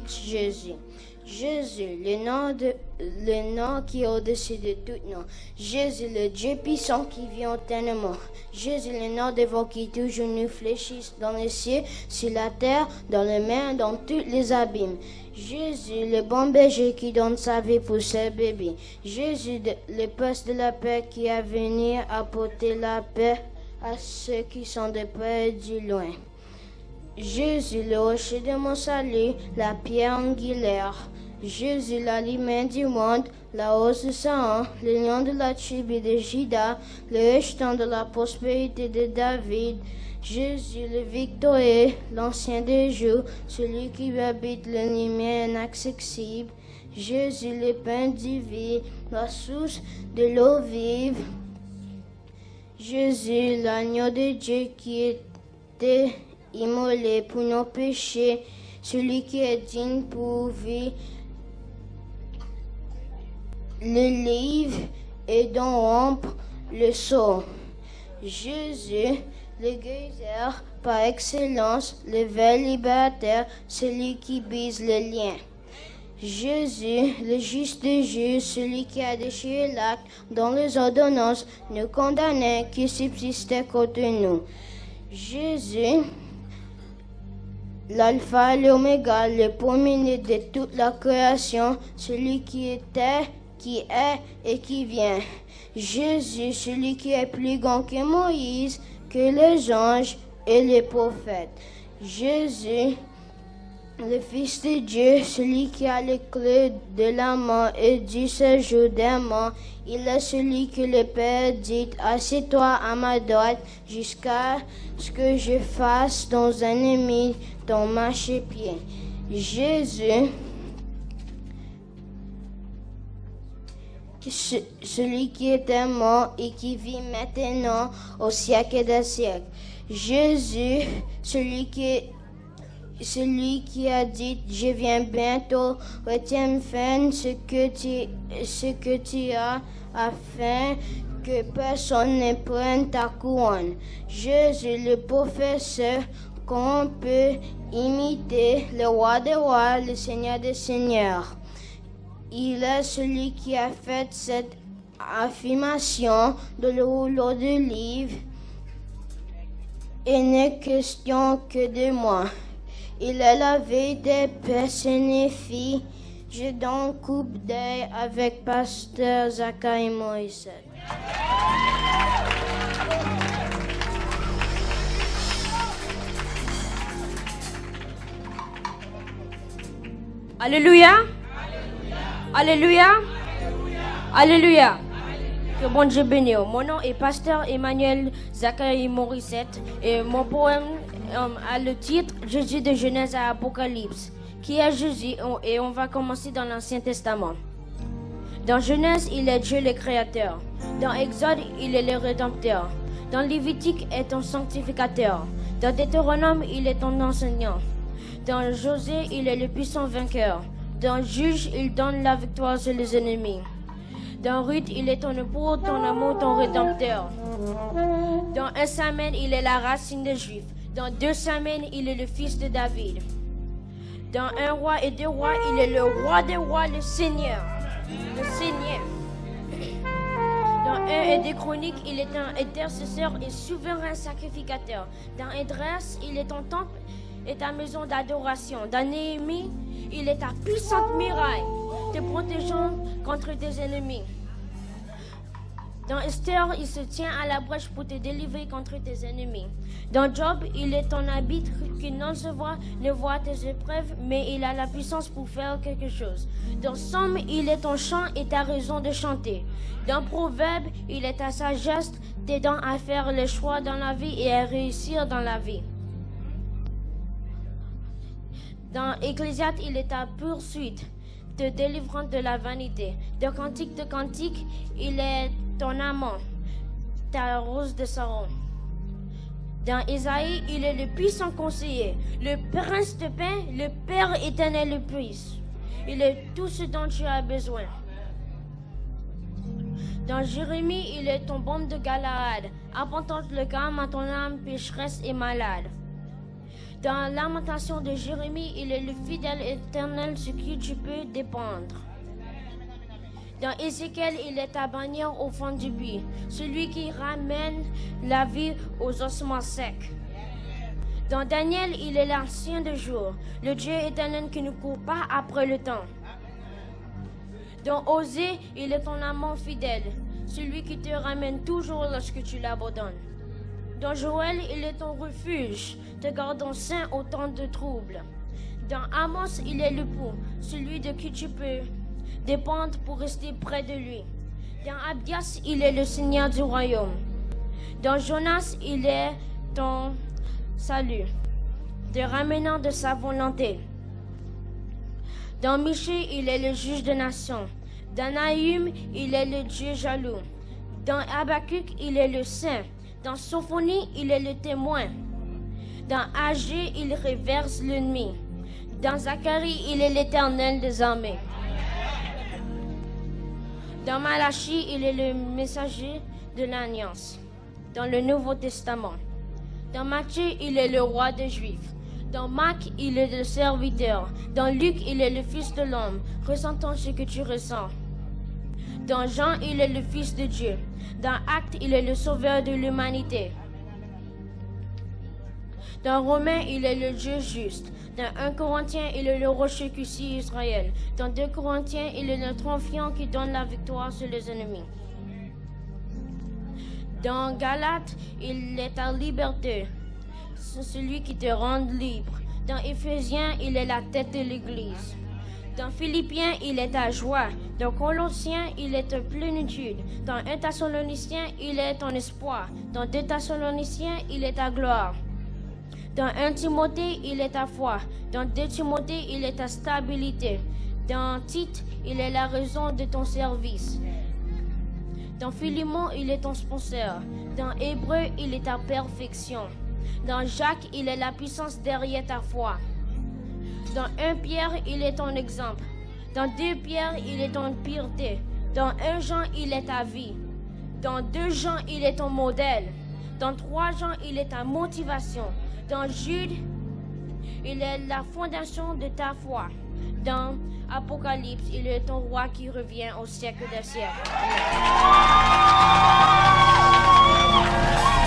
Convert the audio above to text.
Jésus. Jésus, le nom qui est au-dessus de tout nom. Jésus, le Dieu puissant qui vit éternellement. Jésus, le nom de vous qui toujours nous fléchissent dans les cieux, sur la terre, dans les mers, dans tous les abîmes. Jésus, le bon berger qui donne sa vie pour ses bébés. Jésus, le prince de la paix qui a venu apporter la paix à ceux qui sont de près et du loin. Jésus, le rocher de mon salut, la pierre angulaire. Jésus, l'aliment du monde, la hausse de Sahan, le lion de la tribu de Juda, le rejeton de la prospérité de David. Jésus, le victorieux, l'ancien des jours, celui qui habite le lumière inaccessible. Jésus, le pain du vie, la source de l'eau vive. Jésus, l'agneau de Dieu qui était immolé pour nos péchés, celui qui est digne pour vivre le livre et d'en rompre le sceau. Jésus, le guérisseur par excellence, le vrai libérateur, celui qui brise les liens. Jésus, le juste juge, celui qui a déchiré l'acte dont les ordonnances nous condamnaient qui subsistaient contre nous. Jésus, l'alpha et l'oméga, le premier de toute la création, celui qui était, qui est et qui vient. Jésus, celui qui est plus grand que Moïse, que les anges et les prophètes. Jésus, le Fils de Dieu, celui qui a les clés de la mort et du séjour des morts, il est celui que le Père dit, assieds-toi à ma droite jusqu'à ce que je fasse ton ennemi ton marchepied. Jésus, celui qui était mort et qui vit maintenant au siècle des siècles. Jésus, celui qui a dit, je viens bientôt, retiens ferme ce que tu as, afin que personne ne prenne ta couronne. Jésus, le professeur qu'on peut imiter, le roi des rois, le seigneur des seigneurs. Il est celui qui a fait cette affirmation dans le rouleau de livre. Il n'est question que de moi. Il est la vérité personnifiée. Je donne coupe d'œil avec pasteur Zacharie Morissette. Alléluia. Alléluia. Alléluia. Que bon Dieu bénisse. Mon nom est pasteur Emmanuel Zacharie Morissette et mon poème a le titre Jésus de Genèse à Apocalypse. Qui est Jésus? Et on va commencer dans l'Ancien Testament. Dans Genèse, il est Dieu le Créateur. Dans Exode, il est le Rédempteur. Dans Lévitique, il est ton sanctificateur. Dans Deutéronome, il est ton enseignant. Dans Josée, il est le puissant vainqueur. Dans Juge, il donne la victoire sur les ennemis. Dans Ruth, il est ton époux, ton amour, ton rédempteur. Dans 1 Samuel, il est la racine des Juifs. Dans 2 Samuel, il est le fils de David. Dans 1 roi et 2 rois, il est le roi des rois, le Seigneur. Le Seigneur. Dans 1 et 2 chroniques, il est un intercesseur et souverain sacrificateur. Dans Esdras, il est ton temple et ta maison d'adoration. Dans Néhémie, il est ta puissante muraille, te protégeant contre tes ennemis. Dans Esther, il se tient à la brèche pour te délivrer contre tes ennemis. Dans Job, il est ton arbitre qui non se voit, ne voit tes épreuves, mais il a la puissance pour faire quelque chose. Dans Somme, il est ton chant et ta raison de chanter. Dans Proverbe, il est ta sagesse, t'aidant à faire le choix dans la vie et à réussir dans la vie. Dans Ecclésiaste, il est ta poursuite, te délivrant de la vanité. Dans Cantique de Cantique, il est ton amant, ta rose de Saron. Dans Ésaïe, il est le puissant conseiller, le prince de paix, le Père éternel le puissant. Il est tout ce dont tu as besoin. Dans Jérémie, il est ton baume de Galaad, apportant le calme à ton âme pécheresse et malade. Dans Lamentation de Jérémie, il est le fidèle éternel sur qui tu peux dépendre. Dans Ézéchiel, il est ta bannière au fond du puits, celui qui ramène la vie aux ossements secs. Dans Daniel, il est l'ancien de jour, le Dieu éternel qui ne court pas après le temps. Dans Osée, il est ton amant fidèle, celui qui te ramène toujours lorsque tu l'abandonnes. Dans Joël, il est ton refuge, te gardant sain au temps de trouble. Dans Amos, il est l'époux, celui de qui tu peux dépendre pour rester près de lui. Dans Abdias, il est le Seigneur du royaume. Dans Jonas, il est ton salut, te ramenant de sa volonté. Dans Michée, il est le juge des nations. Dans Nahum, il est le Dieu jaloux. Dans Habakkuk, il est le saint. Dans Sophonie, il est le témoin. Dans Agé, il réverse l'ennemi. Dans Zacharie, il est l'Éternel des armées. Dans Malachie, il est le messager de l'Alliance. Dans le Nouveau Testament. Dans Matthieu, il est le roi des Juifs. Dans Marc, il est le serviteur. Dans Luc, il est le fils de l'homme, ressentant ce que tu ressens. Dans Jean, il est le fils de Dieu. Dans Actes, il est le sauveur de l'humanité. Dans Romains, il est le Dieu juste. Dans 1 Corinthiens, il est le rocher qui scie Israël. Dans 2 Corinthiens, il est le triomphiant qui donne la victoire sur les ennemis. Dans Galates, il est ta liberté. C'est celui qui te rend libre. Dans Éphésiens, il est la tête de l'Église. Dans Philippiens, il est ta joie. Dans Colossiens, il est ta plénitude. Dans 1 Thessaloniciens, il est ton espoir. Dans 2 Thessaloniciens, il est ta gloire. Dans 1 Timothée, il est ta foi. Dans 2 Timothée, il est ta stabilité. Dans Tite, il est la raison de ton service. Dans Philémon, il est ton sponsor. Dans Hébreu, il est ta perfection. Dans Jacques, il est la puissance derrière ta foi. Dans 1 Pierre, il est ton exemple. Dans 2 Pierre, il est ton pureté. Dans 1 Jean, il est ta vie. Dans 2 Jean, il est ton modèle. Dans 3 Jean, il est ta motivation. Dans Jude, il est la fondation de ta foi. Dans Apocalypse, il est ton roi qui revient au siècle des siècles. Amen.